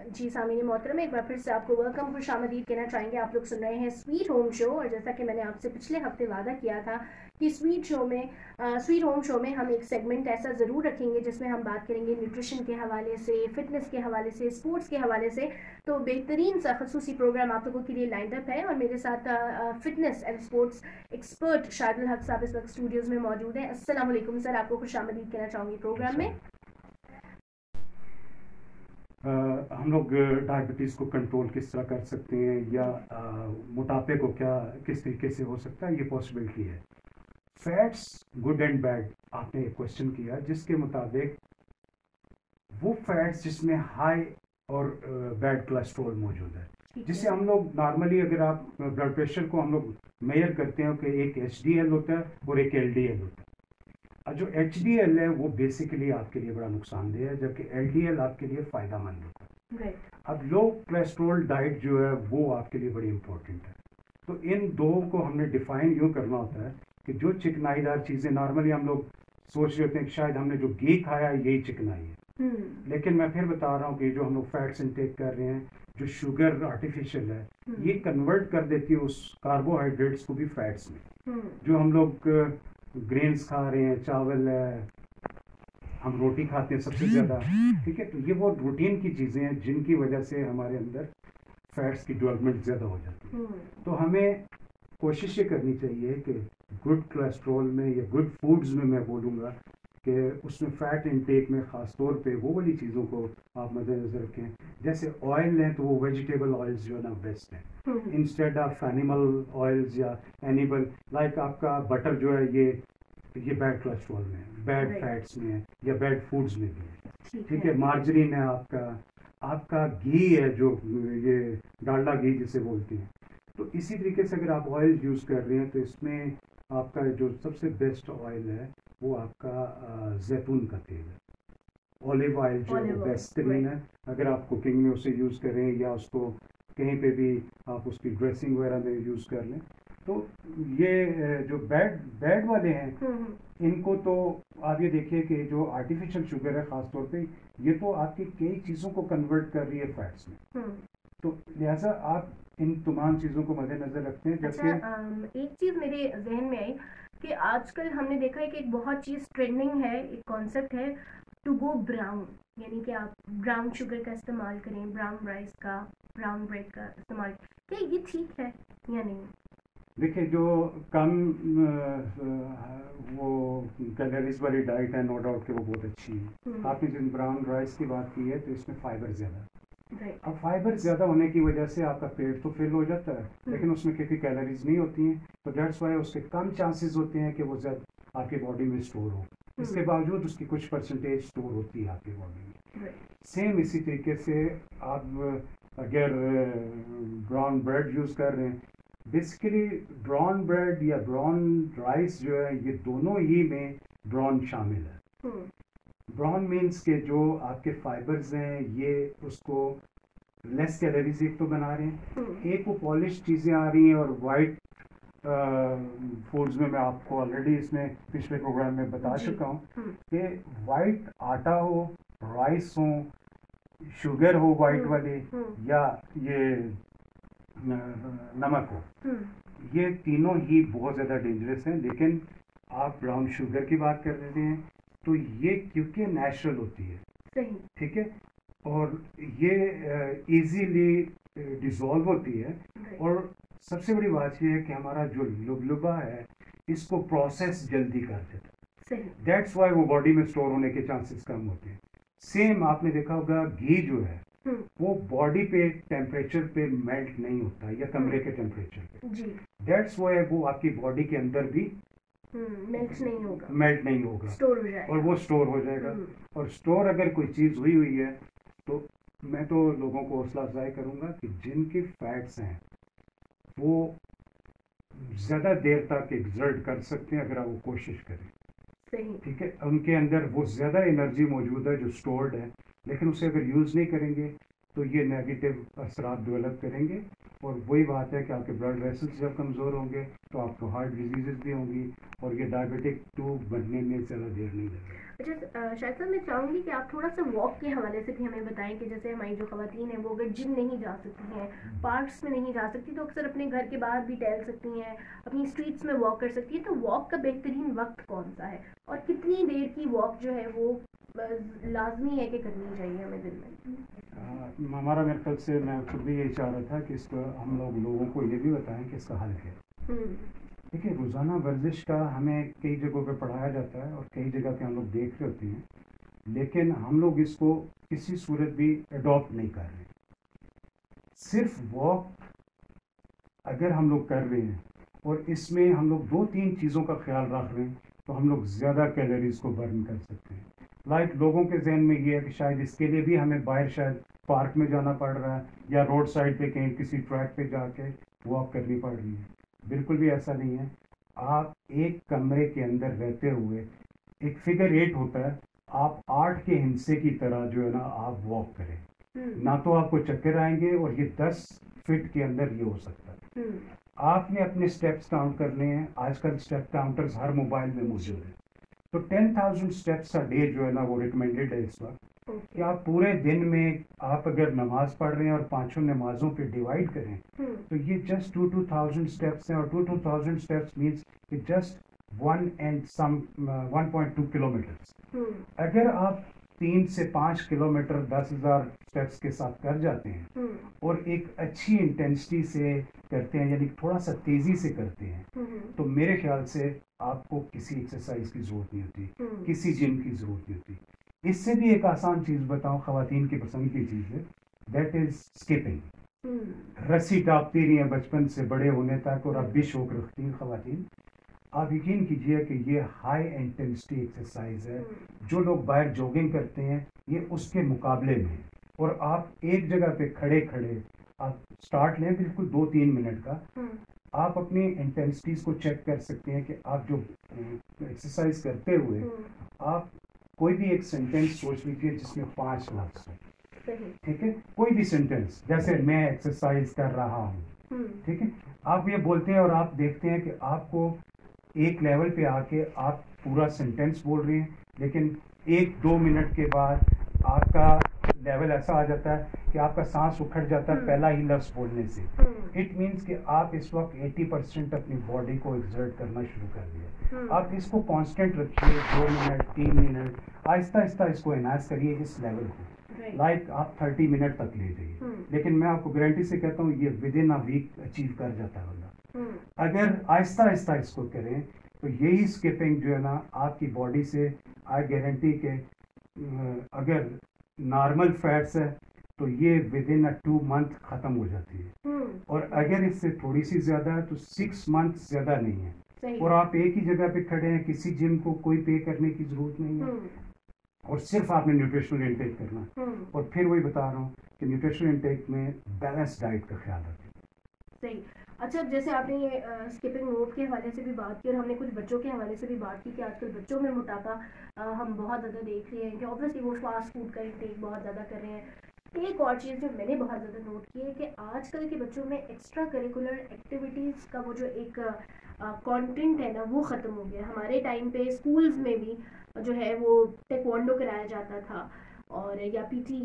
जी सामीन मोहतरम, एक बार फिर से आपको वेलकम खुशामदीद कहना चाहेंगे। आप लोग सुन रहे हैं स्वीट होम शो, और जैसा कि मैंने आपसे पिछले हफ्ते वादा किया था कि स्वीट होम शो में हम एक सेगमेंट ऐसा ज़रूर रखेंगे जिसमें हम बात करेंगे न्यूट्रिशन के हवाले से, फिटनेस के हवाले से, स्पोर्ट्स के हवाले से। तो बेहतरीन सा खसूसी प्रोग्राम आप लोगों के लिए लाइंड अप है, और मेरे साथ fitness and sports expert Shahidul हक साहब इस वक्त स्टूडियोज़ में मौजूद हैं। अस्सलाम वालेकुम सर, आपको खुशामदीद कहना चाहूँगी प्रोग्राम में। हम लोग डायबिटीज़ को कंट्रोल किस तरह कर सकते हैं, या मोटापे को क्या किस तरीके से हो सकता है, ये पॉसिबिलिटी है। फैट्स गुड एंड बैड, आपने एक क्वेश्चन किया जिसके मुताबिक वो फैट्स जिसमें हाई और बैड कोलेस्ट्रॉल मौजूद है, जिससे हम लोग नॉर्मली अगर आप ब्लड प्रेशर को हम लोग मेजर करते हैं कि एक HDL होता है और एक LDL होता है। जो HDL है वो बेसिकली आपके लिए बड़ा नुकसानदेह है, जबकि LDL आपके लिए फ़ायदा मंद होता है। अब लो कोलेस्ट्रॉल डाइट जो है वो आपके लिए बड़ी इंपॉर्टेंट है। तो इन दो को हमने डिफाइन यूँ करना होता है कि जो चिकनाईदार चीज़ें, नॉर्मली हम लोग सोच रहे होते हैं कि शायद हमने जो घी खाया यही चिकनाई है, लेकिन मैं फिर बता रहा हूँ कि जो हम लोग फैट्स इनटेक कर रहे हैं, जो शुगर आर्टिफिशियल है, ये कन्वर्ट कर देती है उस कार्बोहाइड्रेट्स को भी फैट्स में। जो हम लोग ग्रेन्स खा रहे हैं, चावल है, हम रोटी खाते हैं सबसे ज़्यादा, ठीक है, तो ये वो रूटीन की चीज़ें हैं जिनकी वजह से हमारे अंदर फैट्स की डेवलपमेंट ज़्यादा हो जाती है। तो हमें कोशिश ये करनी चाहिए कि गुड कोलेस्ट्रॉल में या गुड फूड्स में मैं बोलूँगा कि उसमें फ़ैट इनटेक में ख़ास तौर पे वो वाली चीज़ों को आप मद्देनज़र रखें। जैसे ऑयल हैं तो वो वेजिटेबल ऑयल्स जो है ना बेस्ट है, इंस्टेड ऑफ एनिमल ऑयल्स या एनिमल, लाइक आपका बटर जो है ये बैड कोलेस्ट्रॉल में है, बैड फैट्स में है, या बैड फूड्स में भी है, ठीक है। मार्जरीन है, आपका घी है, जो ये डालडा घी जिसे बोलते हैं। तो इसी तरीके से अगर आप ऑयल यूज़ कर रहे हैं तो इसमें आपका जो सबसे बेस्ट ऑयल है वो आपका जैतून का तेल है। ऑलिव ऑयल जो है वो बेहतरीन है, अगर आप कुकिंग में उसे यूज़ करें या उसको कहीं पे भी आप उसकी ड्रेसिंग वगैरह में यूज़ कर लें। तो ये जो बैड वाले हैं इनको तो आप ये देखिए कि जो आर्टिफिशियल शुगर है ख़ास तौर पे, ये तो आपकी कई चीज़ों को कन्वर्ट कर रही है फैट्स में। तो लिहाजा आप इन तमाम चीज़ों को मद्देनज़र रखते हैं। जबकि एक चीज़ मेरे जहन में आई कि आजकल हमने देखा है कि एक बहुत चीज़ ट्रेंडिंग है, एक कॉन्सेप्ट है टू गो ब्राउन, यानी कि आप ब्राउन शुगर का इस्तेमाल करें, ब्राउन राइस का, ब्राउन ब्रेड का इस्तेमाल। क्या ये ठीक है या नहीं? देखिए, जो कम वो कैलोरीज वाली डाइट है, नो डाउट कि वो बहुत अच्छी है। आपने जिन ब्राउन राइस की बात की है तो इसमें फाइबर ज़्यादा है। अब फाइबर ज़्यादा होने की वजह से आपका पेट तो फिल हो जाता है, लेकिन उसमें क्योंकि कैलोरीज नहीं होती हैं तो दैट्स वाई उसके कम चांसेस होते हैं कि वो ज़्यादा आपकी बॉडी में स्टोर हो। इसके बावजूद उसकी कुछ परसेंटेज स्टोर होती है आपकी बॉडी में। सेम इसी तरीके से आप अगर ब्राउन ब्रेड यूज़ कर रहे हैं, बेसिकली ब्राउन ब्रेड या ब्राउन राइस जो है ये दोनों ही में ब्राउन शामिल है। ब्राउन मीन्स के जो आपके फाइबर्स हैं ये उसको लेस कैलोरीज एक तो बना रहे हैं, एक वो पॉलिश चीज़ें आ रही हैं, और वाइट फूड्स में मैं आपको ऑलरेडी इसमें पिछले प्रोग्राम में बता चुका हूँ कि वाइट आटा हो, राइस हो, शुगर हो वाइट वाली, या ये नमक हो, ये तीनों ही बहुत ज़्यादा डेंजरस हैं। लेकिन आप ब्राउन शुगर की बात कर रहे हैं तो ये क्योंकि नेचुरल होती है, ठीक है, और ये इजीली डिसॉल्व होती है, और सबसे बड़ी बात ये है कि हमारा जो लुबलुबा है इसको प्रोसेस जल्दी कर देता है, दैट्स वाई वो बॉडी में स्टोर होने के चांसेस कम होते हैं। सेम आपने देखा होगा घी जो है वो बॉडी पे टेम्परेचर पे मेल्ट नहीं होता, या कमरे के टेम्परेचर पे, दैट्स वाई वो आपकी बॉडी के अंदर भी मेल्ट नहीं होगा, स्टोर हो जाएगा, और वो स्टोर हो जाएगा। और स्टोर अगर कोई चीज़ हुई है तो मैं तो लोगों को हौसला अफजाई करूँगा कि जिनकी फैट्स हैं वो ज़्यादा देर तक एग्जर्ट कर सकते हैं अगर आप वो कोशिश करें, ठीक है, उनके अंदर वो ज़्यादा एनर्जी मौजूद है जो स्टोर्ड है, लेकिन उसे अगर यूज़ नहीं करेंगे तो ये नेगेटिव असरात डेवलप करेंगे اور وہی بات ہے کہ آپ کے بلڈ ویسلس جب کمزور ہوں گے تو آپ کو ہارٹ ڈیزیزز بھی ہوں گی اور یہ ڈائبٹک 2 بننے میں زیادہ دیر نہیں لگے. اچھا شاید صاحب میں چاہوں گی کہ آپ تھوڑا سا واک کے حوالے سے بھی ہمیں بتائیں کہ جیسے ہماری جو خواتین ہیں وہ اگر جم نہیں جا سکتی ہیں, پارکس میں نہیں جا سکتی, تو اکثر اپنے گھر کے باہر بھی ٹہل سکتی ہیں, اپنی اسٹریٹس میں واک کر سکتی ہیں, تو واک کا بہترین وقت کون سا ہے اور کتنی دیر کی واک جو ہے وہ لازمی ہے کہ کرنی چاہیے ہمیں دن میں؟ ہمارا میرے خیال سے میں خود بھی یہی چاہ رہا تھا کہ اس کو ہم لوگوں کو یہ بھی بتائیں کہ اس کا حل کیا ہے. دیکھیے روزانہ ورزش کا ہمیں کئی جگہوں پہ پڑھایا جاتا ہے اور کئی جگہ پہ ہم لوگ دیکھ رہے ہوتے ہیں, لیکن ہم لوگ اس کو کسی صورت بھی اڈاپٹ نہیں کر رہے. صرف واک اگر ہم لوگ کر رہے ہیں اور اس میں ہم لوگ 2-3 چیزوں کا خیال رکھ رہے ہیں تو ہم لوگ زیادہ کیلوریز کو برن کر سکتے ہیں. لائک لوگوں کے ذہن میں یہ ہے کہ شاید اس کے لیے بھی ہمیں باہر شاید پارک میں جانا پڑ رہا ہے یا روڈ سائڈ پہ کہیں کسی ٹریک پہ جا کے واک کرنی پڑ رہی ہے. بالکل بھی ایسا نہیں ہے. آپ ایک کمرے کے اندر رہتے ہوئے, ایک فگر 8 ہوتا ہے, آپ 8 کے ہندسے کی طرح جو ہے نا آپ واک کریں, نہ تو آپ کو چکر آئیں گے اور یہ 10 فٹ کے اندر یہ ہو سکتا ہے. آپ نے اپنے اسٹیپس کاؤنٹ کرنے ہیں. آج کل اسٹیپ کاؤنٹرز ہر موبائل میں موجود ہیں, تو 10,000 اسٹیپس a day جو ہے نا وہ ریکمینڈیڈ ہے اس وقت, کہ آپ پورے دن میں آپ اگر نماز پڑھ رہے ہیں اور 5 نمازوں پہ ڈیوائڈ کریں تو یہ جسٹ 2,000 اسٹیپس ہیں, اور 2,000 اسٹیپس مینس کہ جسٹ 1.2 کلومیٹر. اگر آپ 3 سے 5 کلومیٹر 10,000 اسٹیپس کے ساتھ کر جاتے ہیں اور ایک اچھی انٹینسٹی سے کرتے ہیں, یعنی تھوڑا سا تیزی سے کرتے ہیں, تو میرے خیال سے آپ کو کسی ایکسرسائز کی ضرورت نہیں ہوتی, کسی جم کی ضرورت نہیں ہوتی. اس سے بھی ایک آسان چیز بتاؤں, خواتین کی پسند کی چیز ہے, دیٹ از اسکیپنگ. رسی ٹاپتی رہی ہیں بچپن سے بڑے ہونے تک, اور اب بھی شوق رکھتی ہیں خواتین. آپ یقین کیجئے کہ یہ ہائی انٹینسٹی ایکسرسائز ہے. جو لوگ باہر جوگنگ کرتے ہیں یہ اس کے مقابلے میں, اور آپ ایک جگہ پہ کھڑے آپ سٹارٹ لیں بالکل 2-3 منٹ کا, آپ اپنی انٹینسٹیز کو چیک کر سکتے ہیں کہ آپ جو ایکسرسائز کرتے ہوئے آپ کوئی بھی ایک سینٹینس سوچ لیجیے جس میں 5 لفظ ہیں. ٹھیک ہے, کوئی بھی سینٹینس, جیسے میں ایکسرسائز کر رہا ہوں, ٹھیک ہے, آپ یہ بولتے ہیں اور آپ دیکھتے ہیں کہ آپ کو ایک لیول پہ آ کے آپ پورا سینٹینس بول رہے ہیں, لیکن 1-2 منٹ کے بعد آپ کا لیول ایسا آ جاتا ہے کہ آپ کا سانس اکھڑ جاتا ہے پہلا ہی لفظ بولنے سے. اٹ مینس کہ آپ اس وقت 80% اپنی باڈی کو ایکسرٹ کرنا شروع کر دیا. آپ اس کو کانسٹنٹ رکھیے, 2 منٹ 3 منٹ, آہستہ آہستہ اس کو انہانس کریے اس لیول کو. لائک آپ 30 منٹ تک لے جائیے, لیکن میں آپ کو گارنٹی سے کہتا ہوں یہ within a week achieve کر جاتا ہے بندہ. اگر آہستہ آہستہ اس کو کریں تو یہی اسکپنگ جو ہے نا آپ کی باڈی سے, آئی گارنٹی کہ اگر نارمل فیٹس ہے تو یہ ود ان 2 منتھ ختم ہو جاتی ہے, اور اگر اس سے تھوڑی سی زیادہ ہے تو 6 منتھ زیادہ نہیں ہے. اور آپ ایک ہی جگہ پہ کھڑے ہیں, کسی جم کو کوئی پے کرنے کی ضرورت نہیں ہے, اور صرف آپ نے نیوٹریشنل انٹیک کرنا. اور پھر وہی بتا رہا ہوں کہ نیوٹریشنل انٹیک میں بیلنس ڈائٹ کا خیال رکھیں. صحیح. اچھا, جیسے آپ نے یہ اسکپنگ روپ کے حوالے سے بھی بات کی, اور ہم نے کچھ بچوں کے حوالے سے بھی بات کی کہ آج کل بچوں میں موٹاپا ہم بہت زیادہ دیکھ رہے ہیں کہ اوبویسلی وہ فاسٹ فوڈ کا انٹیک بہت زیادہ کر رہے ہیں. ایک اور چیز جو میں نے بہت زیادہ نوٹ کی ہے کہ آج کل کے بچوں میں ایکسٹرا کریکولر ایکٹیویٹیز کا وہ جو ایک کانٹینٹ ہے نا وہ ختم ہو گیا. ہمارے ٹائم پہ اسکولز میں بھی جو ہے وہ ٹیکوانڈو کرایا جاتا تھا, اور یا پی ٹی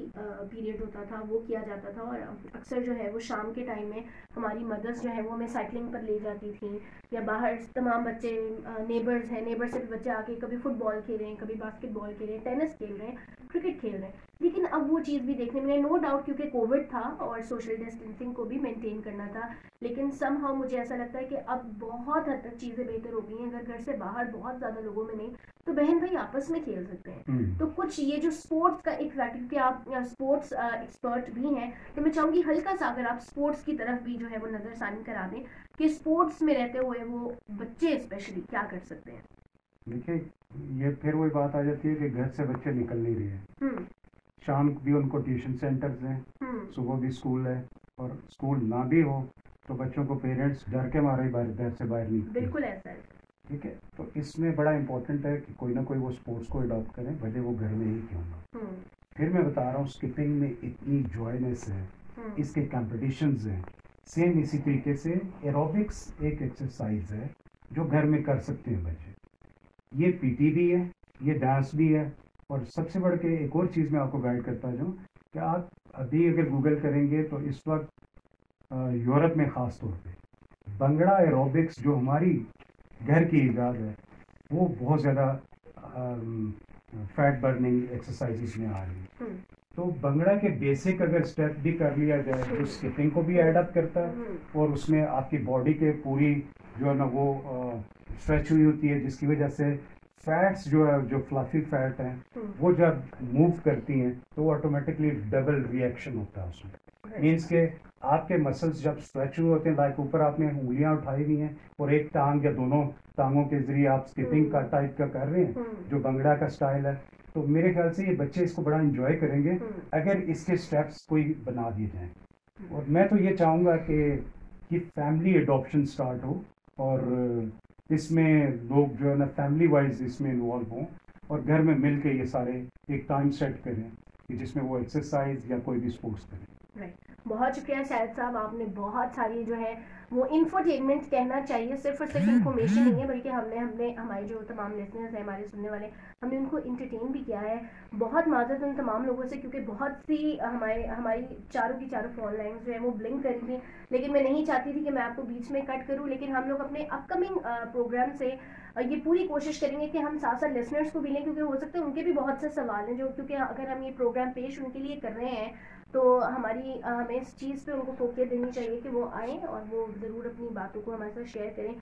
پیریڈ ہوتا تھا وہ کیا جاتا تھا, اور اکثر جو ہے وہ شام کے ٹائم میں ہماری مدرس جو ہے وہ ہمیں سائیکلنگ پر لے جاتی تھیں, یا باہر تمام بچے نیبرز ہیں, نیبر سے بھی بچے آ کے کبھی فٹ بال کھیل رہے ہیں, کبھی باسکٹ بال کھیل رہے ہیں, ٹینس کھیل رہے ہیں, کرکٹ کھیل رہے ہیں. لیکن اب وہ چیز بھی دیکھنے میں نو ڈاؤٹ کیونکہ کووڈ تھا اور سوشل ڈسٹینسنگ کو بھی مینٹین کرنا تھا, لیکن سم ہاؤ مجھے ایسا لگتا ہے کہ اب بہت حد تک چیزیں بہتر ہو گئی ہیں. اگر گھر سے باہر بہت زیادہ لوگوں میں نہیں تو بہن بھائی آپس میں کھیل سکتے ہیں. تو کچھ یہ جو اسپورٹس کا ایک فیکٹر, کہ آپ اسپورٹس ایکسپرٹ بھی ہیں, تو میں چاہوں گی ہلکا سا اگر آپ اسپورٹس کی طرف بھی جو ہے وہ نظر ثانی کرا دیں کہ اسپورٹس میں رہتے ہوئے وہ بچے اسپیشلی کیا کر سکتے ہیں. دیکھیے یہ پھر وہی بات آ جاتی ہے کہ گھر سے بچے نکل نہیں رہے ہیں. شام بھی ان کو ٹیوشن سینٹرز ہیں, صبح بھی اسکول ہے, اور اسکول نہ بھی ہو تو بچوں کو پیرنٹس ڈر کے مارے گھر سے باہر نہیں. بالکل ایسا ہے. ٹھیک ہے, تو اس میں بڑا امپورٹنٹ ہے کہ کوئی نہ کوئی وہ اسپورٹس کو اڈاپٹ کریں, بھلے وہ گھر میں ہی کیوں نہ. پھر میں بتا رہا ہوں اسکپنگ میں اتنی جوائنس ہے, اس کے کمپٹیشنز ہیں, सेम इसी तरीके से एरोबिक्स एक एक्सरसाइज है जो घर में कर सकते हैं बच्चे. ये पीटी भी है, ये डांस भी है. और सबसे बढ़ के एक और चीज़ मैं आपको गाइड करता जाऊँ कि आप अभी अगर गूगल करेंगे तो इस वक्त यूरोप में ख़ास तौर पे भंगड़ा एरोबिक्स जो हमारी घर की इजाद है वो बहुत ज़्यादा फैट बर्निंग एक्सरसाइजेज में आ रही है. तो भंगड़ा के बेसिक अगर स्टेप भी कर लिया जाए तो स्किपिंग को भी ऐड अप करता है और उसमें आपकी बॉडी के पूरी जो है ना वो स्ट्रेच हुई होती है, जिसकी वजह से फैट्स जो है, जो फ्लफी फैट हैं वो जब मूव करती हैं तो वो ऑटोमेटिकली डबल रिएक्शन होता है उसमें. मीन्स के आपके मसल्स जब स्ट्रेच हुए होते हैं, लाइक ऊपर आपने उंगलियां उठाई हुई हैं और एक टांग या दोनों टांगों के जरिए आप स्किपिंग का टाइप का कर रहे हैं जो भंगड़ा का स्टाइल है. तो मेरे ख्याल से ये बच्चे इसको बड़ा इंजॉय करेंगे अगर इसके स्टेप्स कोई बना दिए जाएं. और मैं तो ये चाहूँगा कि फैमिली एडॉप्शन स्टार्ट हो और इसमें लोग जो है ना फैमिली वाइज इसमें इन्वॉल्व हों और घर में मिल के ये सारे एक टाइम सेट करें कि जिसमें वो एक्सरसाइज या कोई भी स्पोर्ट्स करें. बहुत शुक्रिया शाहिद साहब, आपने बहुत सारी जो है वो इन्फोटेनमेंट कहना चाहिए, सिर्फ और सिर्फ इन्फॉर्मेशन नहीं है बल्कि हमने हमारे जो तमाम लिसनर्स हैं, हमारे सुनने वाले, हमने उनको इंटरटेन भी किया है. बहुत माजरत उन तमाम लोगों से क्योंकि बहुत सी हमारी चारों की चारों फोन लाइन्स जो है वो ब्लिंक करी थी, लेकिन मैं नहीं चाहती थी कि मैं आपको बीच में कट करूँ. लेकिन हम लोग अपने अपकमिंग प्रोग्राम से ये पूरी कोशिश करेंगे कि हम साथ साथ लिसनर्स को भी लें, क्योंकि हो सकता है उनके भी बहुत से सवाल हैं जो, क्योंकि अगर हम ये प्रोग्राम पेश उनके लिए कर रहे हैं तो हमें इस चीज़ पे उनको फोकस देनी चाहिए कि वो आएँ और वो ज़रूर अपनी बातों को हमारे साथ शेयर करें.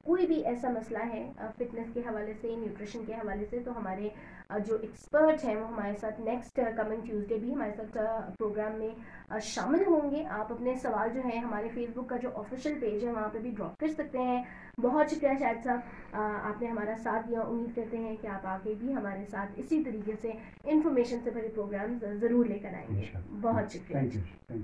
कोई भी ऐसा मसला है फिटनेस के हवाले से, न्यूट्रिशन के हवाले से, तो हमारे जो एक्सपर्ट हैं वो हमारे साथ नेक्स्ट कमिंग ट्यूसडे भी हमारे साथ प्रोग्राम में शामिल होंगे. आप अपने सवाल जो है हमारे फेसबुक का जो ऑफिशियल पेज है वहाँ पे भी ड्रॉप कर सकते हैं. बहुत शुक्रिया शाहिद साहब, आपने हमारा साथ दिया. उम्मीद करते हैं कि आप आगे भी हमारे साथ इसी तरीके से इंफॉर्मेशन से भरे प्रोग्राम ज़रूर लेकर आएंगे. बहुत शुक्रिया. Thank you.